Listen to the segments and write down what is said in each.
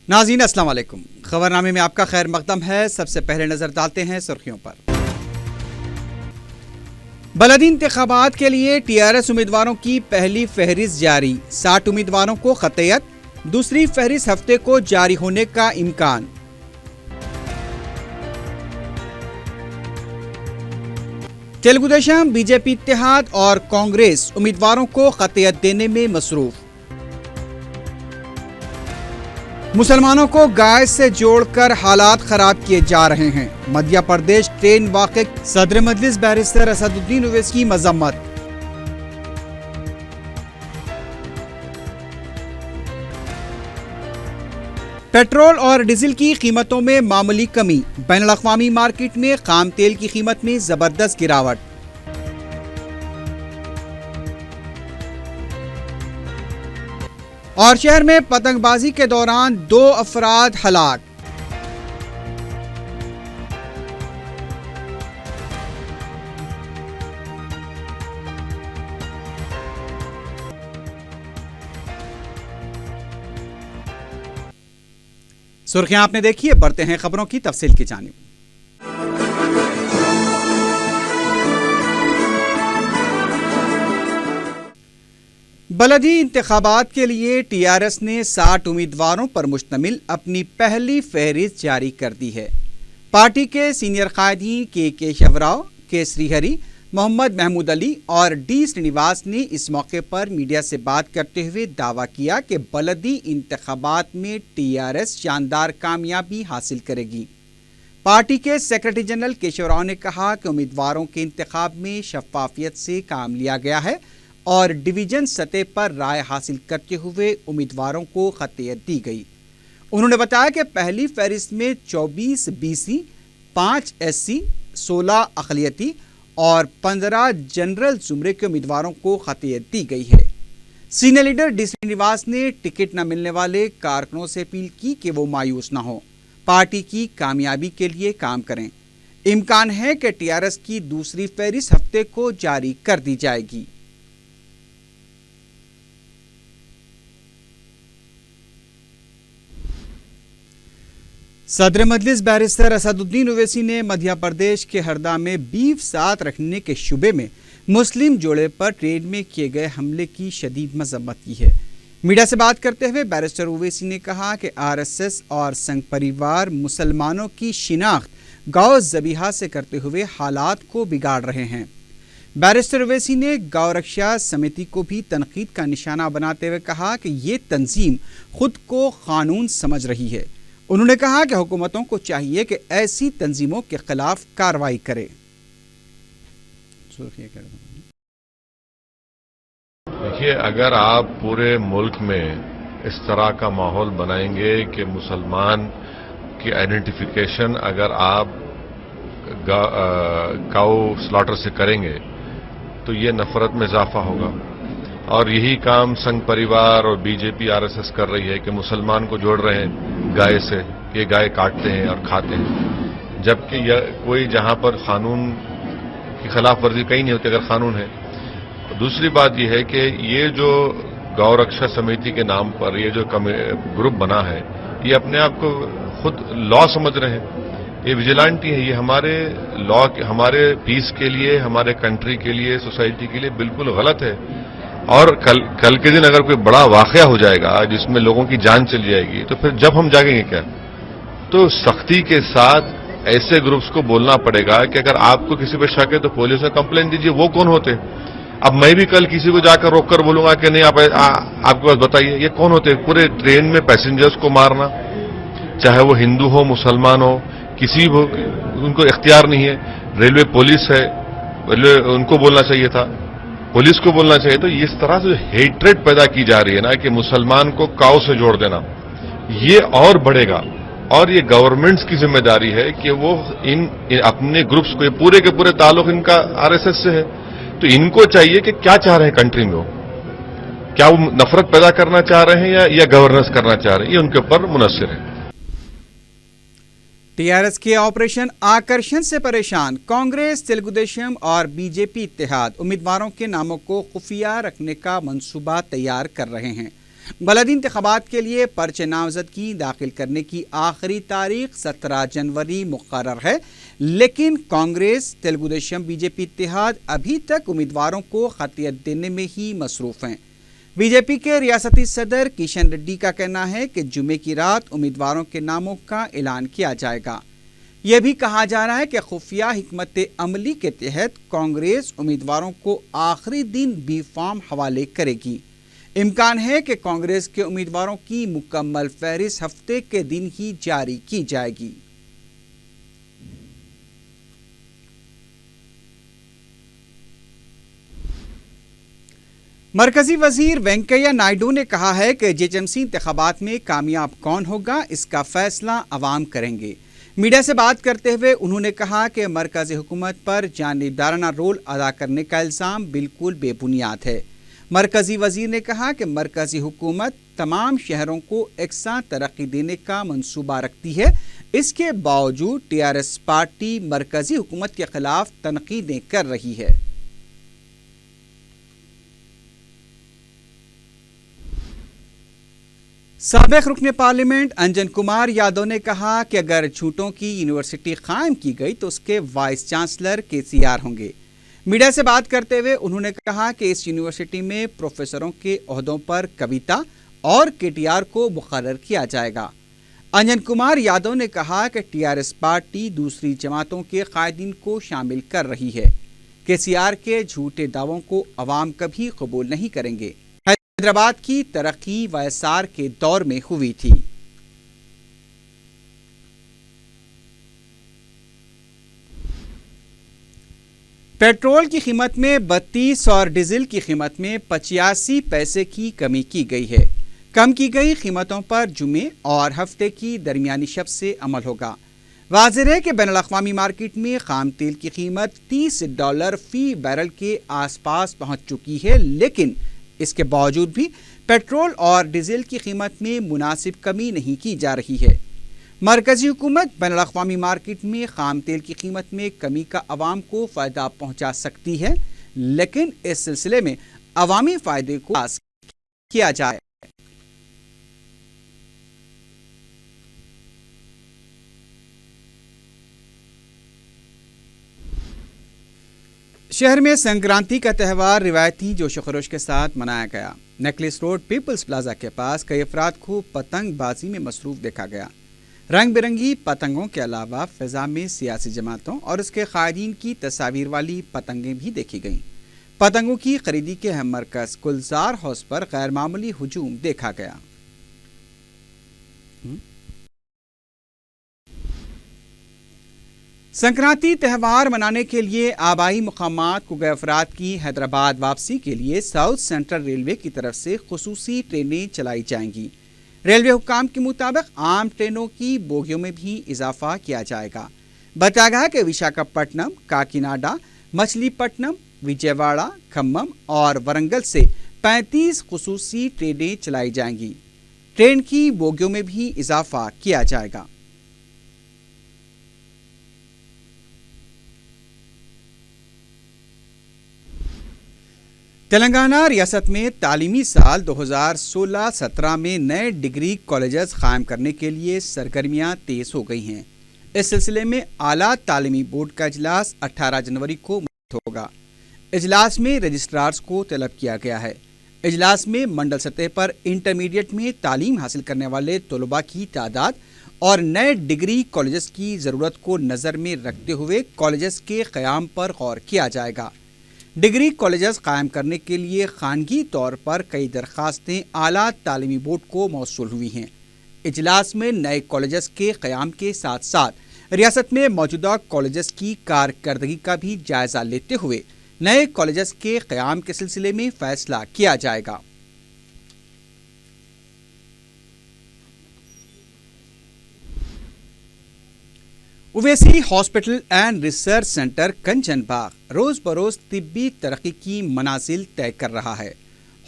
नाज़रीन अस्सलाम वालेकुम। खबरनामे में आपका खैर मकदम है। सबसे पहले नजर डालते हैं सुर्खियों पर। बलदी इंतखाबात के लिए टीआरएस उम्मीदवारों की पहली फहरिस्त जारी, 60 उम्मीदवारों को खतयत, दूसरी फहरिस्त हफ्ते को जारी होने का इम्कान। तेलुगुदेशम, बीजेपी इत्तेहाद और कांग्रेस उम्मीदवारों को खतयत देने में मसरूफ। मुसलमानों को गाय से जोड़कर हालात खराब किए जा रहे हैं। मध्य प्रदेश ट्रेन वाक़े सदर मजलिस बैरिस्टर असदुद्दीन ओवैसी की मजम्मत। पेट्रोल और डीजल की कीमतों में मामूली कमी, बैनुल-अक़वामी मार्केट में खाम तेल की कीमत में जबरदस्त गिरावट। और शहर में पतंगबाजी के दौरान 2 अफराद हलाक। सुर्खियां आपने देखी है, बढ़ते हैं खबरों की तफसील की जानिब। बलदी इंतखाबात के लिए टीआरएस ने 60 उम्मीदवारों पर मुश्तमिल अपनी पहली फहरिस्त जारी कर दी है। पार्टी के सीनियर कायदीन के केशव राव, के श्रीहरि, मोहम्मद महमूद अली और डी श्रीनिवास ने इस मौके पर मीडिया से बात करते हुए दावा किया कि बलदी इंतखाबात में टीआरएस शानदार कामयाबी हासिल करेगी। पार्टी के सेक्रेटरी जनरल केशव राव ने कहा कि उम्मीदवारों के इंतखाब में शफाफियत से काम लिया गया है और डिवीजन सतह पर राय हासिल करते हुए उम्मीदवारों को खतयत दी गई। उन्होंने बताया कि पहली फहरिस्त में 24 बीसी, 5 एससी, 16 अक़लियती और 15 जनरल जुमरे के उम्मीदवारों को खतयत दी गई है। सीनियर लीडर डी श्रीनिवास ने टिकट न मिलने वाले कारकुनों से अपील की कि वो मायूस न हो, पार्टी की कामयाबी के लिए काम करें। इम्कान है कि टीआरएस की दूसरी फहरिस्त हफ्ते को जारी कर दी जाएगी। सदर मजलिस बैरिस्टर असदुद्दीन ओवैसी ने मध्य प्रदेश के हरदा में बीफ साथ रखने के शुबे में मुस्लिम जोड़े पर ट्रेन में किए गए हमले की शदीद मजम्मत की है। मीडिया से बात करते हुए बैरिस्टर ओवैसी ने कहा कि आरएसएस और संघ परिवार मुसलमानों की शिनाख्त गौ ज़बीहा से करते हुए हालात को बिगाड़ रहे हैं। बैरिस्टर ओवैसी ने गौ रक्षा समिति को भी तनकीद का निशाना बनाते हुए कहा कि ये तंजीम खुद को कानून समझ रही है। उन्होंने कहा कि हुकूमतों को चाहिए कि ऐसी तंजीमों के खिलाफ कार्रवाई करे। देखिए, अगर आप पूरे मुल्क में इस तरह का माहौल बनाएंगे कि मुसलमान की आइडेंटिफिकेशन अगर आप काऊ स्लॉटर से करेंगे तो ये नफरत में इजाफा होगा। और यही काम संघ परिवार और बीजेपी आरएसएस कर रही है कि मुसलमान को जोड़ रहे हैं गाय से, ये गाय काटते हैं और खाते हैं, जबकि कोई जहां पर कानून की खिलाफ वर्जी कहीं नहीं होती अगर कानून है। दूसरी बात यह है कि ये जो गौ रक्षा समिति के नाम पर ये जो ग्रुप बना है, ये अपने आप को खुद लॉ समझ रहे हैं। ये विजिलेंटी है, ये हमारे लॉ, हमारे पीस के लिए, हमारे कंट्री के लिए, सोसाइटी के लिए बिल्कुल गलत है। और कल के दिन अगर कोई बड़ा वाकया हो जाएगा जिसमें लोगों की जान चली जाएगी तो फिर जब हम जागेंगे क्या? तो सख्ती के साथ ऐसे ग्रुप्स को बोलना पड़ेगा कि अगर आपको किसी पे शक है तो पुलिस में कंप्लेंट दीजिए। वो कौन होते? अब मैं भी कल किसी को जाकर रोककर बोलूंगा कि नहीं आपके पास बताइए, ये कौन होते? पूरे ट्रेन में पैसेंजर्स को मारना, चाहे वो हिंदू हो मुसलमान हो, किसी भी, उनको इख्तियार नहीं है। रेलवे पुलिस है, रेलवे उनको बोलना चाहिए था, पुलिस को बोलना चाहिए। तो इस तरह से हेट्रेड पैदा की जा रही है ना कि मुसलमान को काऊ से जोड़ देना, ये और बढ़ेगा। और ये गवर्नमेंट्स की जिम्मेदारी है कि वो इन अपने ग्रुप्स को, ये पूरे के पूरे ताल्लुक इनका आरएसएस से है, तो इनको चाहिए कि क्या चाह रहे हैं कंट्री में, क्या वो नफरत पैदा करना चाह रहे हैं या गवर्नेंस करना चाह रहे हैं, ये उनके ऊपर मुनस्सिर है। टीआरएस के ऑपरेशन आकर्षण से परेशान कांग्रेस, तेलुगुदेशम और बीजेपी इत्तेहाद उम्मीदवारों के नामों को खुफिया रखने का मंसूबा तैयार कर रहे हैं। بلدی انتخابات کے لیے پرچہ نامزدگی داخل کرنے کی آخری تاریخ 17 جنوری مقرر ہے، لیکن کانگریس، تلگو دیشم، بی جے پی اتحاد ابھی تک امیدواروں کو خطیت دینے میں ہی مصروف ہیں۔ بی جے پی کے ریاستی صدر کشن ریڈی کا کہنا ہے کہ جمعے کی رات امیدواروں کے ناموں کا اعلان کیا جائے گا۔ یہ بھی کہا جا رہا ہے کہ خفیہ حکمت عملی کے تحت کانگریس امیدواروں کو آخری دن بی فارم حوالے کرے گی۔ امکان ہے کہ کانگریس کے امیدواروں کی مکمل فہرست ہفتے کے دن ہی جاری کی جائے گی۔ مرکزی وزیر وینکیا نائیڈو نے کہا ہے کہ جی ایچ ایم سی انتخابات میں کامیاب کون ہوگا اس کا فیصلہ عوام کریں گے۔ میڈیا سے بات کرتے ہوئے انہوں نے کہا کہ مرکزی حکومت پر جانبدارانہ رول ادا کرنے کا الزام بالکل بے بنیاد ہے۔ مرکزی وزیر نے کہا کہ مرکزی حکومت تمام شہروں کو یکساں ترقی دینے کا منصوبہ رکھتی ہے، اس کے باوجود ٹی آر ایس پارٹی مرکزی حکومت کے خلاف تنقیدیں کر رہی ہے۔ سابق رکن پارلیمنٹ انجن کمار یادو نے کہا کہ اگر جھوٹوں کی یونیورسٹی قائم کی گئی تو اس کے وائس چانسلر کے سی آر ہوں گے۔ میڈیا سے بات کرتے ہوئے انہوں نے کہا کہ اس یونیورسٹی میں پروفیسروں کے عہدوں پر کویتا اور کے ٹی آر کو مقرر کیا جائے گا۔ انجن کمار یادو نے کہا کہ ٹی آر ایس پارٹی دوسری جماعتوں کے قائدین کو شامل کر رہی ہے۔ کے سی آر کے جھوٹے دعووں کو عوام کبھی قبول نہیں کریں گے۔ حیدرآباد کی ترقی وائسار کے دور میں ہوئی تھی۔ پیٹرول کی قیمت میں 32 اور ڈیزل کی قیمت میں 85 پیسے کی کمی کی گئی ہے۔ کم کی گئی قیمتوں پر جمعے اور ہفتے کی درمیانی شب سے عمل ہوگا۔ واضح ہے کہ بین الاقوامی مارکیٹ میں خام تیل کی قیمت $30 فی بیرل کے آس پاس پہنچ چکی ہے، لیکن اس کے باوجود بھی پیٹرول اور ڈیزل کی قیمت میں مناسب کمی نہیں کی جا رہی ہے۔ مرکزی حکومت بین الاقوامی مارکیٹ میں خام تیل کی قیمت میں کمی کا عوام کو فائدہ پہنچا سکتی ہے، لیکن اس سلسلے میں عوامی فائدے کو خاص کیا جائے۔ شہر میں سنکرانتی کا تہوار روایتی جوش و خروش کے ساتھ منایا گیا۔ نیکلس روڈ پیپلز پلازا کے پاس کئی افراد کو پتنگ بازی میں مصروف دیکھا گیا۔ رنگ برنگی پتنگوں کے علاوہ فضا میں سیاسی جماعتوں اور اس کے قائدین کی تصاویر والی پتنگیں بھی دیکھی گئیں۔ پتنگوں کی خریدی کے اہم مرکز گلزار ہاؤس پر غیر معمولی ہجوم دیکھا گیا۔ سنکرانتی تہوار منانے کے لیے آبائی مقامات کو گئے افراد کی حیدرآباد واپسی کے لیے ساؤتھ سینٹرل ریلوے کی طرف سے خصوصی ٹرینیں چلائی جائیں گی۔ ریلوے حکام کے مطابق عام ٹرینوں کی بوگیوں میں بھی اضافہ کیا جائے گا۔ بتایا گیا کہ وشاکھاپٹنم، کاکیناڈا، مچلی پٹنم، وجے واڑہ، کھمم اور ورنگل سے 35 خصوصی ٹرینیں چلائی جائیں گی۔ ٹرین کی بوگیوں میں بھی اضافہ کیا جائے گا۔ تلنگانہ ریاست میں تعلیمی سال 2016-17 میں نئے ڈگری کالجز قائم کرنے کے لیے سرگرمیاں تیز ہو گئی ہیں۔ اس سلسلے میں اعلیٰ تعلیمی بورڈ کا اجلاس 18 جنوری کو منعقد ہوگا۔ اجلاس میں رجسٹرارز کو طلب کیا گیا ہے۔ اجلاس میں منڈل سطح پر انٹرمیڈیٹ میں تعلیم حاصل کرنے والے طلباء کی تعداد اور نئے ڈگری کالجز کی ضرورت کو نظر میں رکھتے ہوئے کالجز کے قیام پر غور کیا جائے گا۔ ڈگری کالجز قائم کرنے کے لیے خانگی طور پر کئی درخواستیں اعلیٰ تعلیمی بورڈ کو موصول ہوئی ہیں۔ اجلاس میں نئے کالجز کے قیام کے ساتھ ساتھ ریاست میں موجودہ کالجز کی کارکردگی کا بھی جائزہ لیتے ہوئے نئے کالجز کے قیام کے سلسلے میں فیصلہ کیا جائے گا۔ Owaisi hospital and research centre Kanchan Bagh روز بروز طبی ترقی کی منازل طے کر رہا ہے۔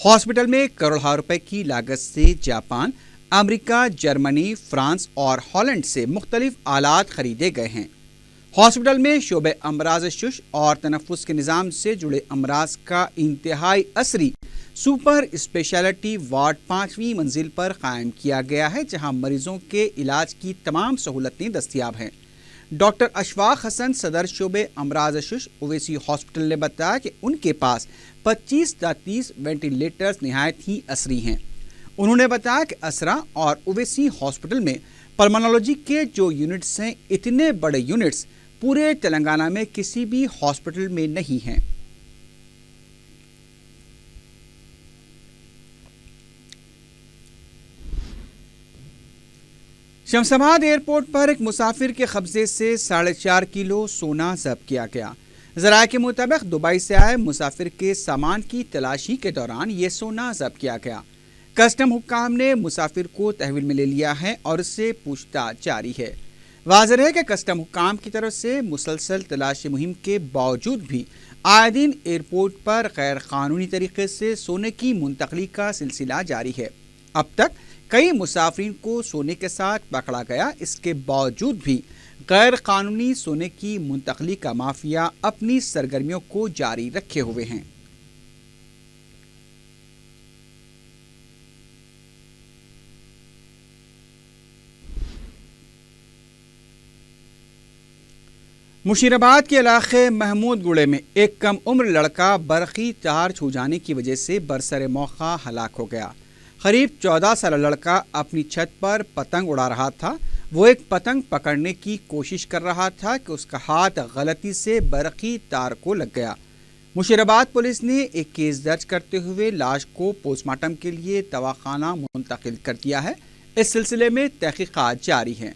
ہاسپٹل میں کروڑوں روپے کی لاگت سے جاپان، امریکہ، جرمنی، فرانس اور ہالینڈ سے مختلف آلات خریدے گئے ہیں۔ ہاسپٹل میں شعبہ امراض شش اور تنفس کے نظام سے جڑے امراض کا انتہائی عصری सुपर स्पेशलिटी वार्ड 5वीं मंजिल पर कायम किया गया है, जहां मरीजों के इलाज की तमाम सहूलतें दस्तयाब हैं। डॉक्टर अशफाक हसन सदर शोबे अमराज शुश ओवैसी हॉस्पिटल ने बताया कि उनके पास 25 या 30 वेंटिलेटर्स निहायत ही असरी हैं। उन्होंने बताया कि असरा और ओवैसी हॉस्पिटल में पल्मोनोलॉजी के जो यूनिट्स हैं, इतने बड़े यूनिट्स पूरे तेलंगाना में किसी भी हॉस्पिटल में नहीं हैं। शमशाबाद एयरपोर्ट पर एक मुसाफिर के कब्जे से 4.5 किलो सोना जब्त किया गया। ज़राए के मुताबिक दुबई से आए मुसाफिर के सामान की तलाशी के दौरान ये सोना जब्त किया गया। कस्टम हुक्काम ने मुसाफिर को तहवील में ले लिया है और उससे पूछताछ जारी है। वाज़ेह है कि कस्टम हुक्काम की तरफ से मुसलसल तलाशी मुहिम के बावजूद भी आए दिन एयरपोर्ट पर गैर कानूनी तरीके से सोने की मुंतकली का सिलसिला जारी है। अब तक कई मुसाफिरीन को सोने के साथ पकड़ा गया। इसके बावजूद भी गैर कानूनी सोने की मुंतकली का माफिया अपनी सरगर्मियों को जारी रखे हुए हैं। मुशीराबाद के इलाके महमूद गुड़े में एक कम उम्र लड़का बरकी तार छू जाने की वजह से बरसरे मौका हलाक हो गया। करीब 14 साल लड़का अपनी छत पर पतंग उड़ा रहा था। वो एक पतंग पकड़ने की कोशिश कर रहा था कि उसका हाथ गलती से बरकी तार को लग गया। मुशीराबाद पुलिस ने एक केस दर्ज करते हुए लाश को पोस्टमार्टम के लिए दवाखाना मुंतकिल कर दिया है। इस सिलसिले में तहकीकात जारी हैं।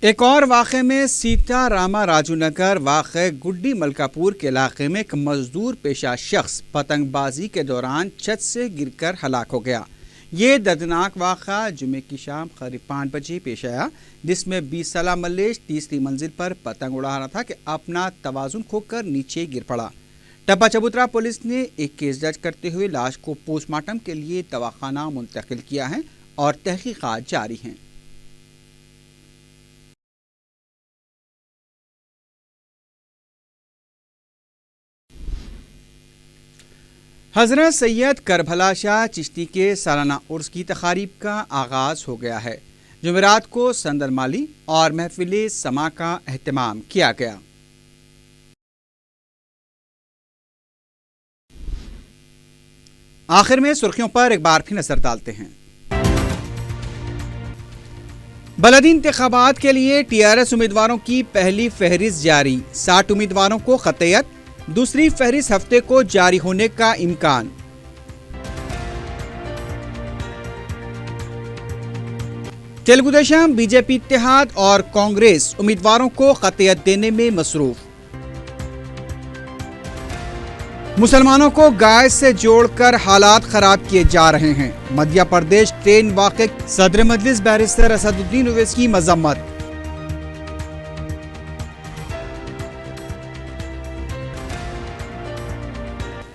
एक और वाक़े में सीता रामा राजू नगर वाक़े गुड्डी मलकापुर के इलाके में एक मजदूर पेशा शख्स पतंगबाजी के दौरान छत से गिरकर हलाक हो गया। ये दर्दनाक वाक़ा जुमे की शाम करीब 5 बजे पेश आया, जिसमें 20 साला मल्लेश तीसरी मंजिल पर पतंग उड़ा रहा था कि अपना तवाज़ुन खोकर नीचे गिर पड़ा। टप्पा चबूतरा पुलिस ने एक केस दर्ज करते हुए लाश को पोस्टमार्टम के लिए दवाखाना मुंतकिल किया है और तहकीकात जारी हैं। हज़रत सैयद करबला शाह चिश्ती के सालाना उर्स की तकारीब का आगाज़ हो गया है। जुमेरात को संदल माली और महफिल समा का एहतमाम किया गया। आखिर में सुर्खियों पर एक बार फिर नजर डालते हैं। बलदी इंतखाबात के लिए टीआरएस उम्मीदवारों की पहली फहरिस्त जारी। 60 उम्मीदवारों को खतयत, दूसरी फहरिस्त हफ्ते को जारी होने का इम्कान। तेलुगु देशम, बीजेपी इत्तेहाद और कांग्रेस उम्मीदवारों को खतयत देने में मसरूफ। मुसलमानों को गाय से जोड़कर हालात खराब किए जा रहे हैं। मध्य प्रदेश ट्रेन वाक़े सदर मजलिस बैरिस्टर असदुद्दीन ओवैसी की मजम्मत।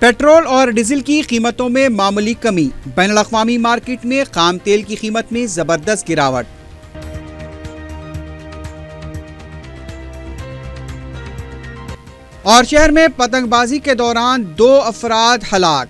पेट्रोल और डीजल की कीमतों में मामूली कमी। बैनुल अक़वामी मार्केट में खाम तेल की कीमत में जबरदस्त गिरावट। और शहर में पतंगबाजी के दौरान 2 अफराद हलाक।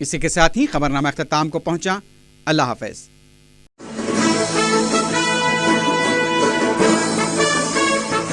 इसी के साथ ही खबरनामा अख्ताम को पहुंचा। अल्लाह हाफ़िज़।